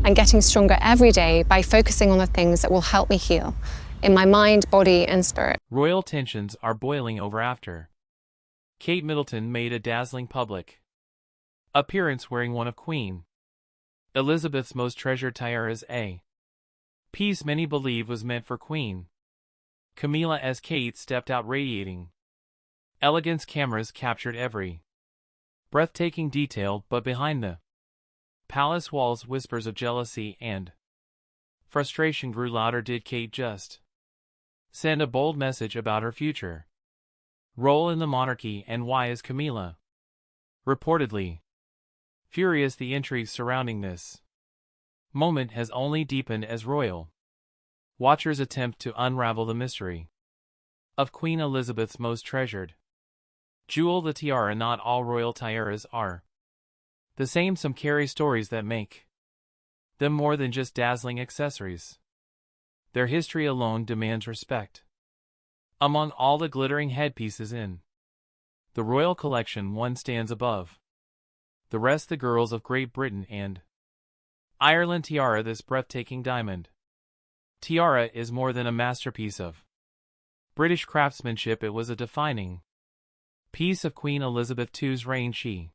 and getting stronger every day by focusing on the things that will help me heal in my mind, body, and spirit. Royal tensions are boiling over after Kate Middleton made a dazzling public appearance wearing one of Queen Elizabeth's most treasured tiaras, a piece many believe was meant for Queen Camilla, as Kate stepped out radiating elegance. Cameras captured every breathtaking detail, but behind the palace walls whispers of jealousy and frustration grew louder. Did Kate just send a bold message about her future role in the monarchy, and why is Camilla reportedly furious? The intrigue surrounding this moment has only deepened as royal watchers attempt to unravel the mystery of Queen Elizabeth's most treasured jewel, the tiara. Not all royal tiaras are the same. Some carry stories that make them more than just dazzling accessories. Their history alone demands respect. Among all the glittering headpieces in the royal collection, one stands above the rest: the girls of Great Britain and Ireland tiara. This breathtaking diamond tiara is more than a masterpiece of British craftsmanship. It was a defining piece of Queen Elizabeth II's reign. She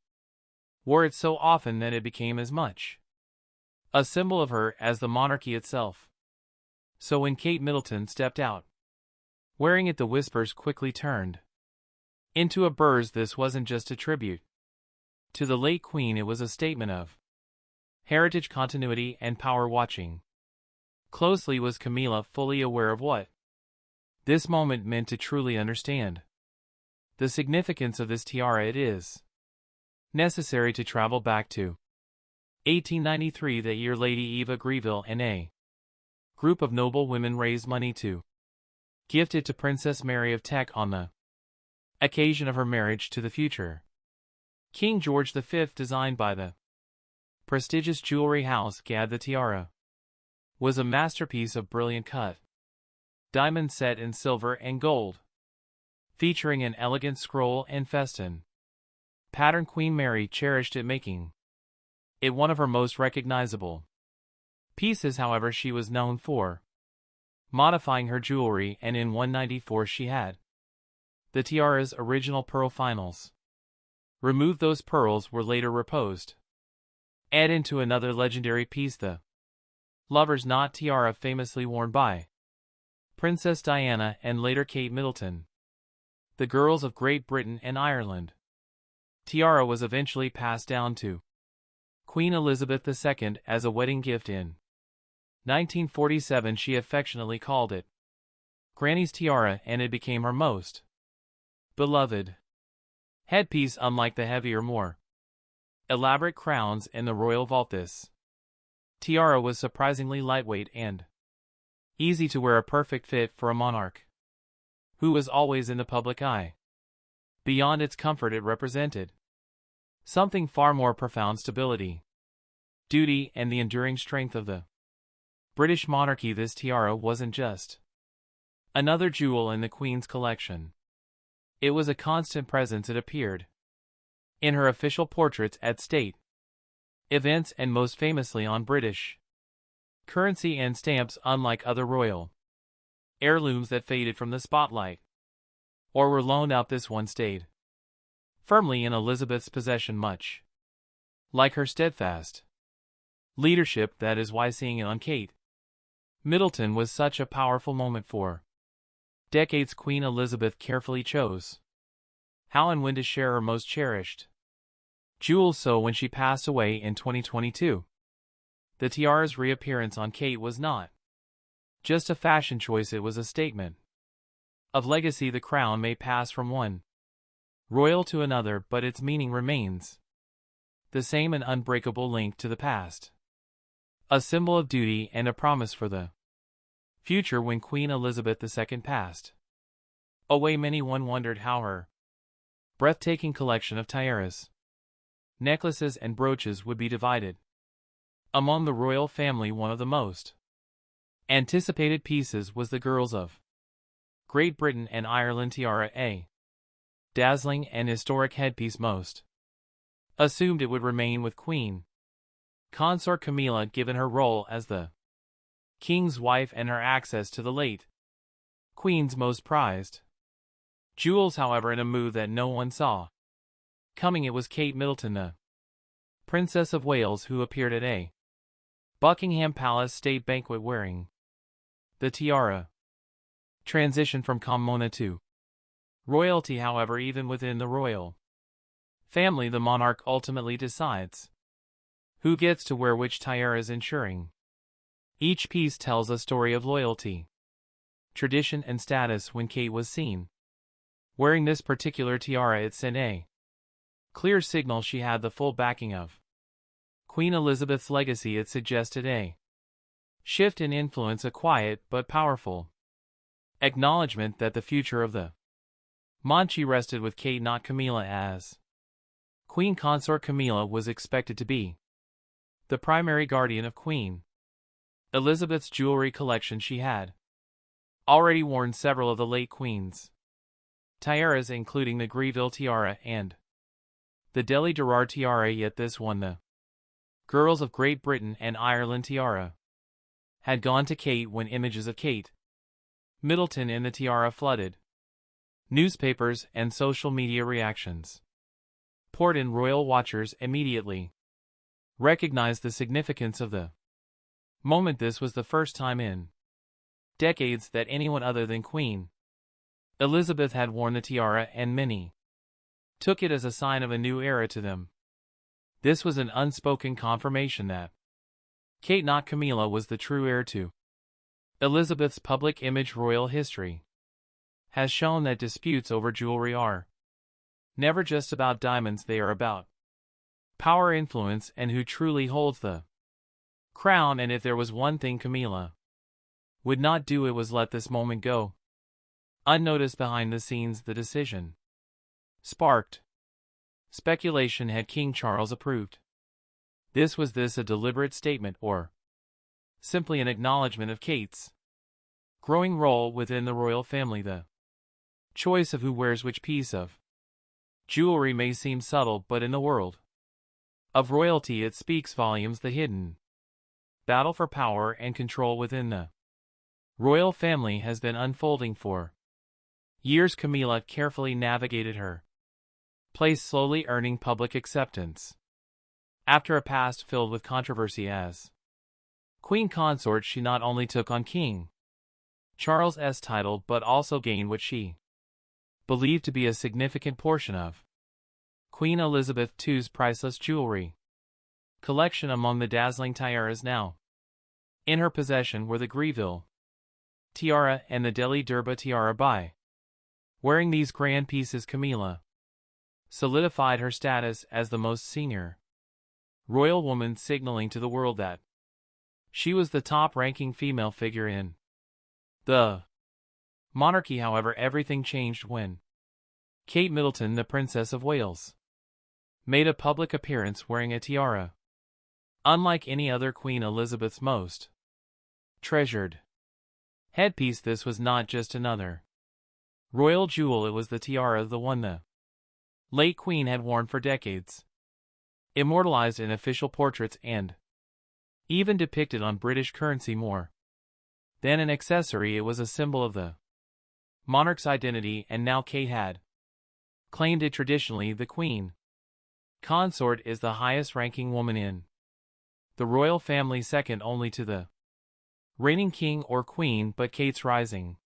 wore it so often that it became as much a symbol of her as the monarchy itself. So when Kate Middleton stepped out wearing it, the whispers quickly turned into a buzz. This wasn't just a tribute to the late Queen, it was a statement of heritage, continuity, and power. Watching closely was Camilla, fully aware of what this moment meant. To truly understand the significance of this tiara, it is necessary to travel back to 1893. That year, Lady Eva Greville and a group of noble women raised money to gift it to Princess Mary of Teck on the occasion of her marriage to the future King George V. Designed by the prestigious jewelry house Gad, the tiara was a masterpiece of brilliant cut diamond set in silver and gold, featuring an elegant scroll and feston pattern. Queen Mary cherished it, making it one of her most recognizable pieces. However, she was known for modifying her jewelry, and in 194 she had the tiara's original pearl finals removed. Those pearls were later reposed add into another legendary piece, the lover's knot tiara, famously worn by Princess Diana and later Kate Middleton. The girls of Great Britain and Ireland tiara was eventually passed down to Queen Elizabeth II as a wedding gift. In 1947 she affectionately called it Granny's tiara, and it became her most beloved headpiece. Unlike the heavier, more elaborate crowns in the royal vault, this tiara was surprisingly lightweight and easy to wear, a perfect fit for a monarch who was always in the public eye. Beyond its comfort, it represented something far more profound: stability, duty, and the enduring strength of the British monarchy. This tiara wasn't just another jewel in the Queen's collection. It was a constant presence. It appeared in her official portraits at state events, and most famously on British currency and stamps. Unlike other royal heirlooms that faded from the spotlight or were loaned out, this one stayed firmly in Elizabeth's possession, much like her steadfast leadership. That is why seeing it on Kate Middleton was such a powerful moment. For decades, Queen Elizabeth carefully chose how and when to share her most cherished jewels. So when she passed away in 2022, the tiara's reappearance on Kate was not just a fashion choice, it was a statement of legacy. The crown may pass from one royal to another, but its meaning remains the same: an unbreakable link to the past, a symbol of duty, and a promise for the future. When Queen Elizabeth II passed away, one wondered how her breathtaking collection of tiaras, necklaces, and brooches would be divided among the royal family. One of the most anticipated pieces was the girls of Great Britain and Ireland tiara, a dazzling and historic headpiece. Most assumed it would remain with Queen Consort Camilla, given her role as the king's wife and her access to the late queen's most prized jewels. However, in a move that no one saw coming, it was Kate Middleton, the Princess of Wales, who appeared at a Buckingham Palace state banquet wearing the tiara. Transition from commona to royalty. However, even within the royal family, the monarch ultimately decides who gets to wear which tiaras, ensuring each piece tells a story of loyalty, tradition, and status. When Kate was seen wearing this particular tiara, it sent a clear signal she had the full backing of Queen Elizabeth's legacy. It suggested a shift in influence, a quiet but powerful acknowledgement that the future of the monarchy rested with Kate, not Camilla. As Queen Consort, Camilla was expected to be the primary guardian of Queen Elizabeth's jewelry collection. She had already worn several of the late Queen's tiaras, including the Greville tiara and the Delhi Durrar tiara, yet this one, the Girls of Great Britain and Ireland tiara, had gone to Kate. When images of Kate Middleton in the tiara flooded newspapers and social media, reactions poured in. Royal watchers immediately recognized the significance of the moment. This was the first time in decades that anyone other than Queen Elizabeth had worn the tiara, and many took it as a sign of a new era to them. This was an unspoken confirmation that Kate, not Camilla, was the true heir to Elizabeth's public image. Royal history has shown that disputes over jewelry are never just about diamonds. They are about power, influence, and who truly holds the crown. And if there was one thing Camilla would not do, it was let this moment go unnoticed. Behind the scenes, the decision sparked speculation. Had King Charles approved this? Was this a deliberate statement, or simply an acknowledgement of Kate's growing role within the royal family? The choice of who wears which piece of jewelry may seem subtle, but in the world of royalty it speaks volumes. The hidden battle for power and control within the royal family has been unfolding for years. Camilla carefully navigated her place, slowly earning public acceptance. After a past filled with controversy as Queen Consort, she not only took on King Charles's title but also gained what she believed to be a significant portion of Queen Elizabeth II's priceless jewelry collection. Among the dazzling tiaras now in her possession were the Greville tiara and the Delhi Durbar tiara. By wearing these grand pieces, Camilla solidified her status as the most senior royal woman, signaling to the world that she was the top-ranking female figure in the monarchy. However, everything changed when Kate Middleton, the Princess of Wales, made a public appearance wearing a tiara unlike any other Queen Elizabeth's most treasured headpiece. This was not just another royal jewel, it was the tiara, the one the late Queen had worn for decades, immortalized in official portraits and even depicted on British currency. More than an accessory, it was a symbol of the monarch's identity, and now Kate had claimed it. Traditionally, the Queen Consort is the highest-ranking woman in the royal family, second only to the reigning king or queen, but Kate's rising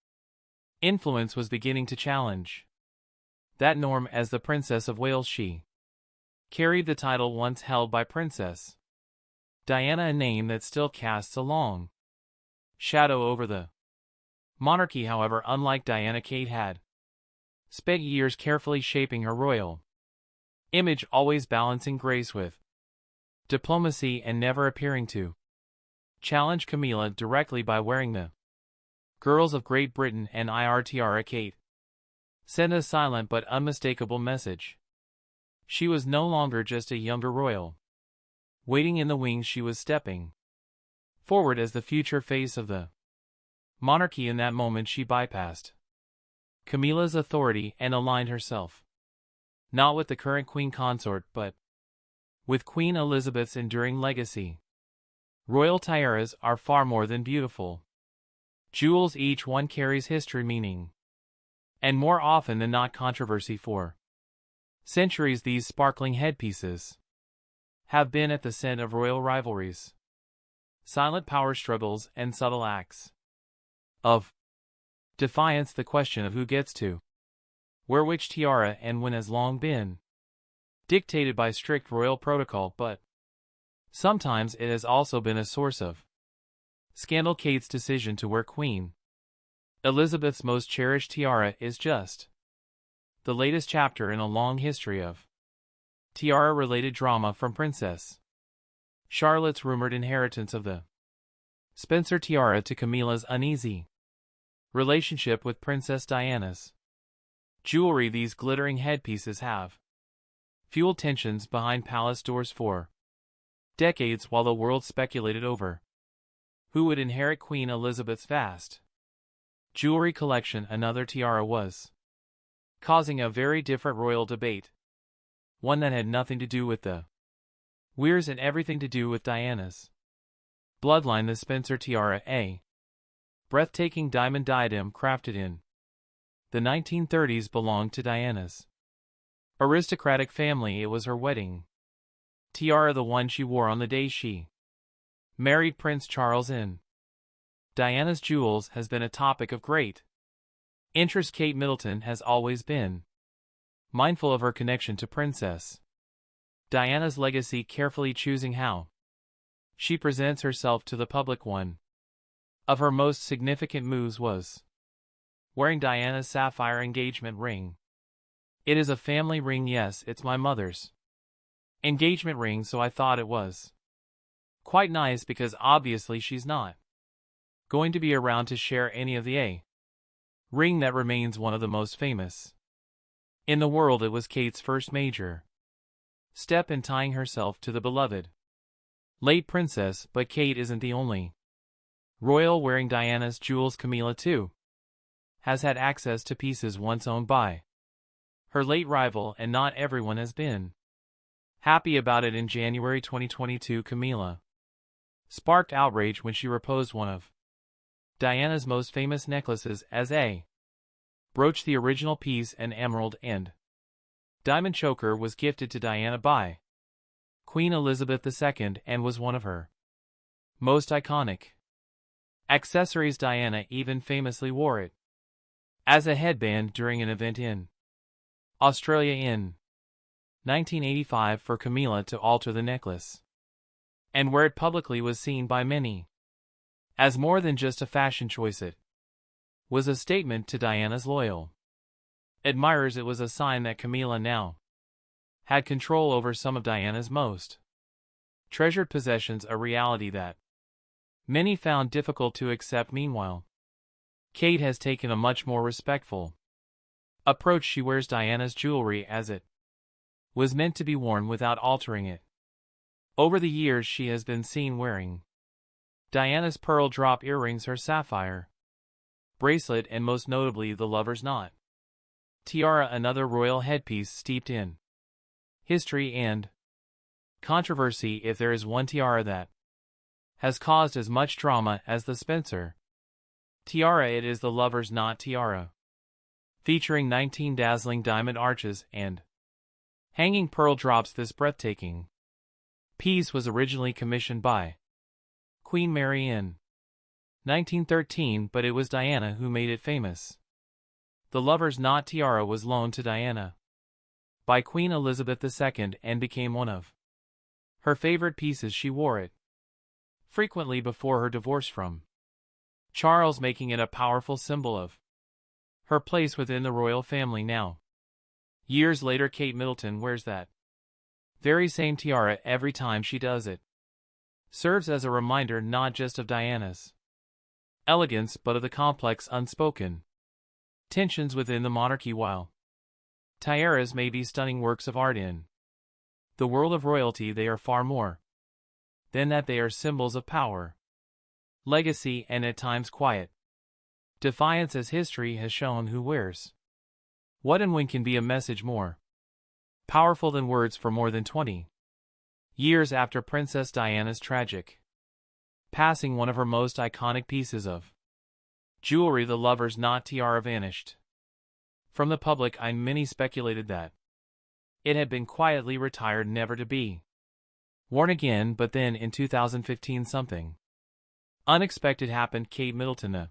influence was beginning to challenge that norm. As the Princess of Wales, she carried the title once held by Princess Diana, a name that still casts a long shadow over the monarchy. However, unlike Diana, Kate had spent years carefully shaping her royal image, always balancing grace with diplomacy and never appearing to challenge Camilla directly. By wearing the Girls of Great Britain and IR tiara, Kate sent a silent but unmistakable message. She was no longer just a younger royal waiting in the wings. She was stepping forward as the future face of the monarchy. In that moment, she bypassed Camilla's authority and aligned herself not with the current Queen Consort, but with Queen Elizabeth's enduring legacy. Royal tiaras are far more than beautiful. Jewels, each one carries history, meaning, and more often than not controversy. For centuries these sparkling headpieces have been at the center of royal rivalries, silent power struggles, and subtle acts of defiance. The question of who gets to wear which tiara and when has long been dictated by strict royal protocol, but sometimes it has also been a source of scandal. Kate's decision to wear Queen Elizabeth's most cherished tiara is just the latest chapter in a long history of tiara-related drama, from Princess Charlotte's rumored inheritance of the Spencer tiara to Camilla's uneasy relationship with Princess Diana's jewelry. These glittering headpieces have fueled tensions behind palace doors for decades, while the world speculated over who would inherit Queen Elizabeth's vast jewelry collection. Another tiara was causing a very different royal debate, one that had nothing to do with the Weirs and everything to do with Diana's bloodline. The Spencer tiara, a breathtaking diamond diadem crafted in the 1930s, belonged to Diana's aristocratic family. It was her wedding tiara, the one she wore on the day she married Prince Charles. In Diana's jewels has been a topic of great interest. Kate Middleton has always been mindful of her connection to Princess Diana's legacy, carefully choosing how she presents herself to the public. One of her most significant moves was wearing Diana's sapphire engagement ring. It is a family ring. Yes, it's my mother's engagement ring, so I thought it was quite nice, because obviously she's not going to be around to share any of the ring that remains one of the most famous in the world. It was Kate's first major step in tying herself to the beloved late princess, but Kate isn't the only royal wearing Diana's jewels. Camilla, too, has had access to pieces once owned by her late rival, and not everyone has been happy about it. In January 2022, Camilla sparked outrage when she reposed one of Diana's most famous necklaces as a brooch. The original piece, an emerald and diamond choker, was gifted to Diana by Queen Elizabeth II and was one of her most iconic accessories. Diana even famously wore it as a headband during an event in Australia in 1985. For Camilla to alter the necklace and wear it publicly was seen by many as more than just a fashion choice. It was a statement to Diana's loyal admirers. It was a sign that Camilla now had control over some of Diana's most treasured possessions, a reality that many found difficult to accept. Meanwhile, Kate has taken a much more respectful approach. She wears Diana's jewelry as it was meant to be worn, without altering it. Over the years, she has been seen wearing Diana's pearl drop earrings, her sapphire bracelet, and most notably the lover's knot tiara, another royal headpiece steeped in history and controversy. If there is one tiara that has caused as much drama as the Spencer tiara, it is the lover's knot tiara, featuring 19 dazzling diamond arches and hanging pearl drops. This breathtaking piece was originally commissioned by Queen Mary in 1913, but it was Diana who made it famous. The lover's knot tiara was loaned to Diana by Queen Elizabeth II and became one of her favorite pieces. She wore it frequently before her divorce from Charles, making it a powerful symbol of her place within the royal family. Now, years later, Kate Middleton wears that very same tiara every time she does it. Serves as a reminder not just of Diana's elegance, but of the complex unspoken tensions within the monarchy. While tiaras may be stunning works of art in the world of royalty, they are far more than that. They are symbols of power, legacy, and at times quiet defiance, as history has shown. Who wears what and when can be a message more powerful than words. For more than 20 years after Princess Diana's tragic passing, one of her most iconic pieces of jewelry, the lover's knot tiara, vanished from the public eye. Many speculated that it had been quietly retired, never to be worn again, but then in 2015 something unexpected happened. Kate Middleton, the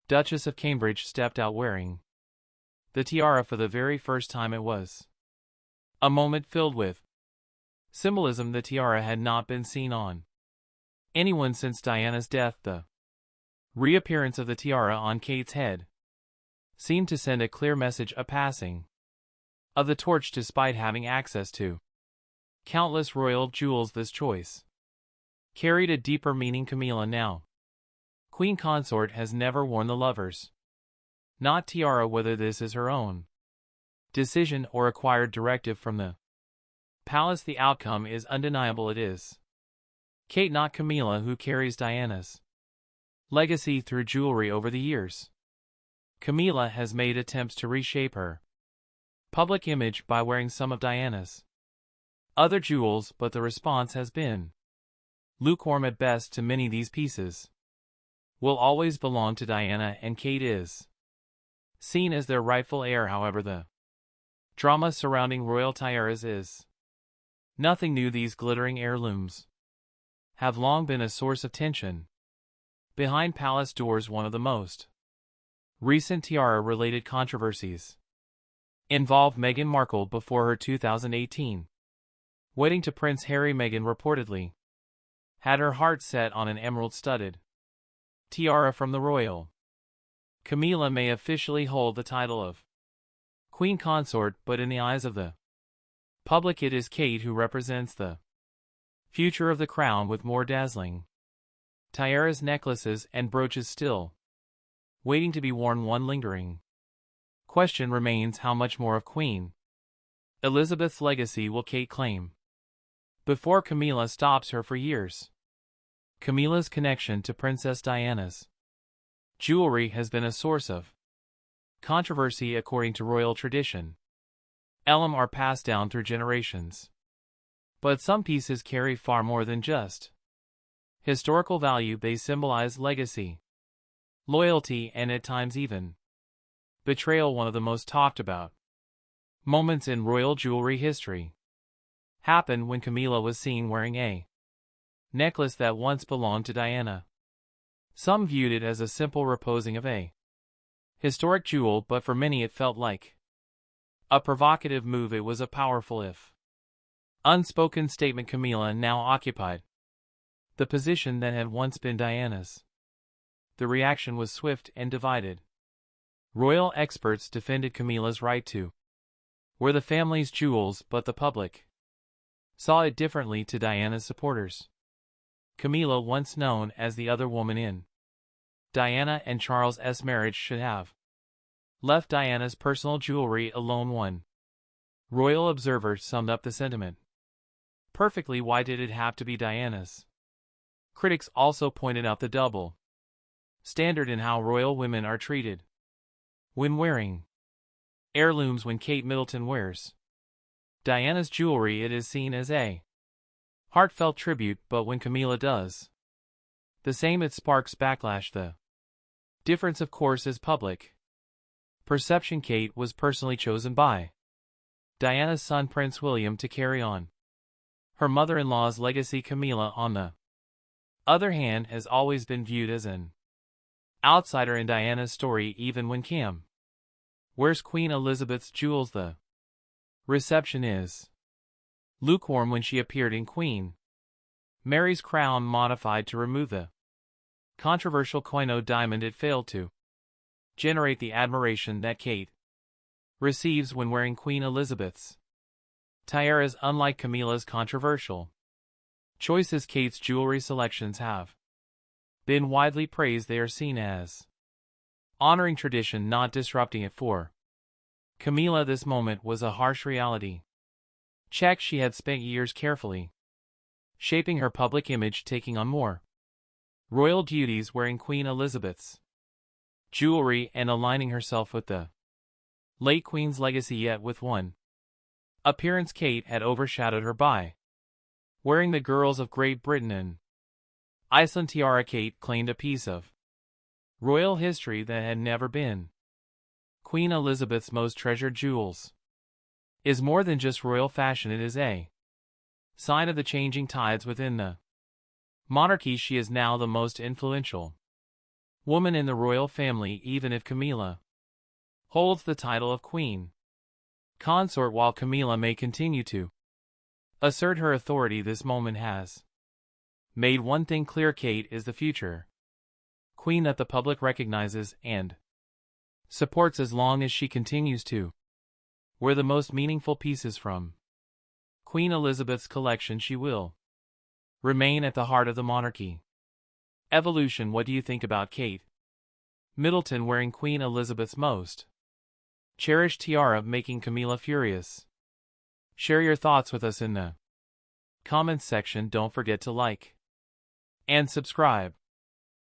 Duchess of Cambridge, stepped out wearing the tiara for the very first time. It was a moment filled with symbolism. The tiara had not been seen on anyone since Diana's death. The reappearance of the tiara on Kate's head seemed to send a clear message, a passing of the torch. Despite having access to countless royal jewels, this choice carried a deeper meaning. Camilla, now Queen Consort, has never worn the lover's knot tiara. Whether this is her own decision or acquired directive from the palace, the outcome is undeniable. It is Kate, not Camilla, who carries Diana's legacy through jewelry over the years. Camilla has made attempts to reshape her public image by wearing some of Diana's other jewels, but the response has been lukewarm at best. To many, these pieces will always belong to Diana, and Kate is seen as their rightful heir. However, the drama surrounding royal tiaras is nothing new. These glittering heirlooms have long been a source of tension behind palace doors. One of the most recent tiara-related controversies involved Meghan Markle before her 2018 wedding to Prince Harry. Meghan reportedly had her heart set on an emerald-studded tiara from the royal. Camilla may officially hold the title of Queen Consort, but in the eyes of the public, it is Kate who represents the future of the crown, with more dazzling tiaras, necklaces, and brooches still waiting to be worn. One lingering question remains: how much more of Queen Elizabeth's legacy will Kate claim before Camilla stops her? For years, Camilla's connection to Princess Diana's jewelry has been a source of controversy. According to royal tradition, heirlooms are passed down through generations, but some pieces carry far more than just historical value. They symbolize legacy, loyalty, and at times even betrayal. One of the most talked about moments in royal jewelry history happened when Camilla was seen wearing a necklace that once belonged to Diana. Some viewed it as a simple reposing of a historic jewel, but for many it felt like a provocative move. It was a powerful, if unspoken statement. Camilla now occupied the position that had once been Diana's. The reaction was swift and divided. Royal experts defended Camilla's right to wear the family's jewels, but the public saw it differently. To Diana's supporters, Camilla, once known as the other woman in Diana and Charles's marriage, should have left Diana's personal jewelry alone. One royal observer summed up the sentiment perfectly: why did it have to be Diana's? Critics also pointed out the double standard in how royal women are treated when wearing heirlooms. When Kate Middleton wears Diana's jewelry, it is seen as a heartfelt tribute, but when Camilla does the same, it sparks backlash. The difference, of course, is public perception. Kate was personally chosen by Diana's son Prince William to carry on her mother-in-law's legacy. Camilla, on the other hand, has always been viewed as an outsider in Diana's story. Even when Cam wears Queen Elizabeth's jewels, the reception is lukewarm. When she appeared in Queen Mary's crown modified to remove the controversial Quino diamond, it failed to generate the admiration that Kate receives when wearing Queen Elizabeth's tiaras. Unlike Camilla's controversial choices, Kate's jewelry selections have been widely praised. They are seen as honoring tradition, not disrupting it. For Camilla, this moment was a harsh reality check. She had spent years carefully shaping her public image, taking on more royal duties, wearing Queen Elizabeth's jewelry, and aligning herself with the late Queen's legacy. Yet with one appearance, Kate had overshadowed her by wearing the girls of Great Britain and Iceland tiara. Kate claimed a piece of royal history that had never been. Queen Elizabeth's most treasured jewels is more than just royal fashion. It is a sign of the changing tides within the monarchy. She is now the most influential woman in the royal family, even if Camilla holds the title of Queen Consort. While Camilla may continue to assert her authority, this moment has made one thing clear: Kate is the future queen that the public recognizes and supports. As long as she continues to wear the most meaningful pieces from Queen Elizabeth's collection, she will remain at the heart of the monarchy evolution. What do you think about Kate Middleton wearing Queen Elizabeth's most cherished tiara, making Camilla furious? Share your thoughts with us in the comments section. Don't forget to like and subscribe.